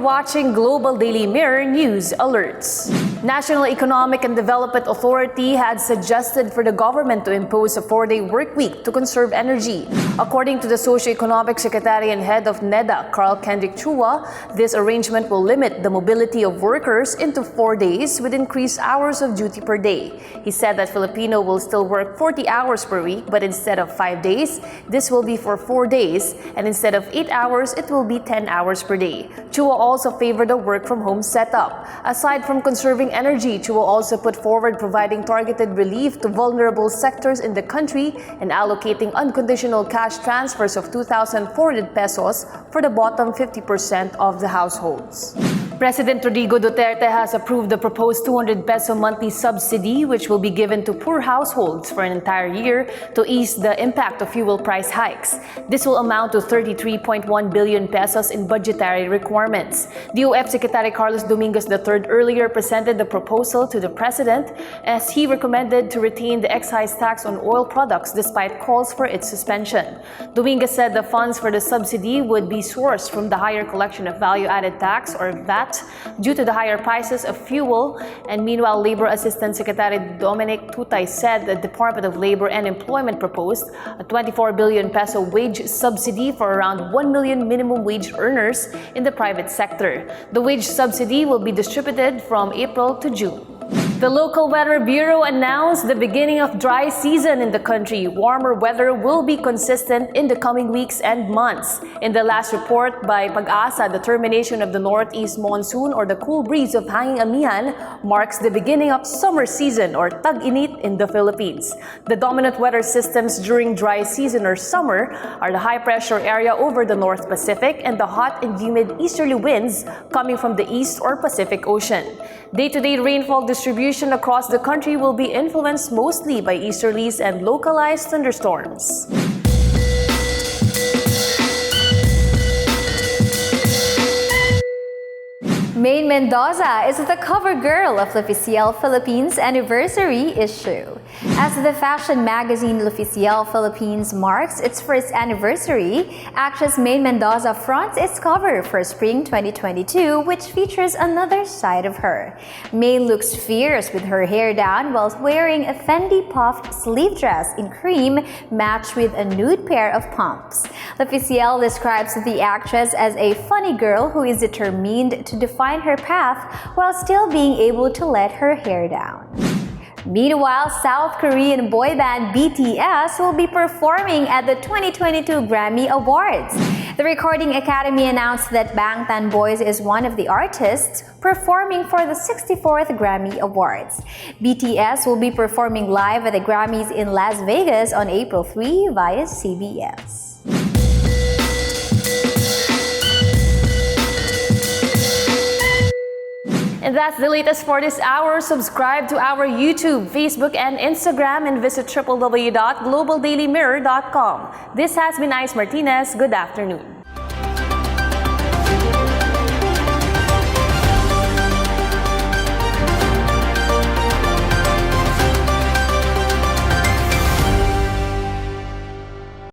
watching Global Daily Mirror News Alerts. National Economic and Development Authority had suggested for the government to impose a 4-day work week to conserve energy. According to the Socio-Economic Secretary and Head of NEDA, Carl Kendrick Chua, this arrangement will limit the mobility of workers into 4 days with increased hours of duty per day. He said that Filipino will still work 40 hours per week, but instead of 5 days, this will be for 4 days, and instead of 8 hours, it will be 10 hours per day. Chua also favored a work-from-home setup. Aside from conserving energy, Chua also put forward providing targeted relief to vulnerable sectors in the country and allocating unconditional cash transfers of 2,400 pesos for the bottom 50% of the households. President Rodrigo Duterte has approved the proposed 200 peso monthly subsidy, which will be given to poor households for an entire year to ease the impact of fuel price hikes. This will amount to 33.1 billion pesos in budgetary requirements. DOF Secretary Carlos Dominguez III earlier presented the proposal to the President as he recommended to retain the excise tax on oil products despite calls for its suspension. Dominguez said the funds for the subsidy would be sourced from the higher collection of value-added tax or VAT due to the higher prices of fuel, and meanwhile, Labor Assistant Secretary Dominic Tutay said the Department of Labor and Employment proposed a 24 billion peso wage subsidy for around 1 million minimum wage earners in the private sector. The wage subsidy will be distributed from April to June. The local weather bureau announced the beginning of dry season in the country. Warmer weather will be consistent in the coming weeks and months. In the last report by Pag-asa, the termination of the northeast monsoon or the cool breeze of hanging amihan marks the beginning of summer season or tag-init in the Philippines. The dominant weather systems during dry season or summer are the high pressure area over the North Pacific and the hot and humid easterly winds coming from the East or Pacific Ocean. Day-to-day rainfall distribution across the country will be influenced mostly by easterlies and localized thunderstorms. Maine Mendoza is the cover girl of L'Officiel Philippines anniversary issue. As the fashion magazine L'Officiel Philippines marks its first anniversary, actress Maine Mendoza fronts its cover for spring 2022, which features another side of her. Maine looks fierce with her hair down while wearing a Fendi puffed sleeve dress in cream matched with a nude pair of pumps. L'Officiel describes the actress as a funny girl who is determined to define her path while still being able to let her hair down. Meanwhile, South Korean boy band BTS will be performing at the 2022 Grammy Awards. The Recording Academy announced that Bangtan Boys is one of the artists performing for the 64th Grammy Awards. BTS will be performing live at the Grammys in Las Vegas on April 3 via CBS. And that's the latest for this hour. Subscribe to our YouTube, Facebook, and Instagram and visit www.globaldailymirror.com. This has been Martinez. Good afternoon.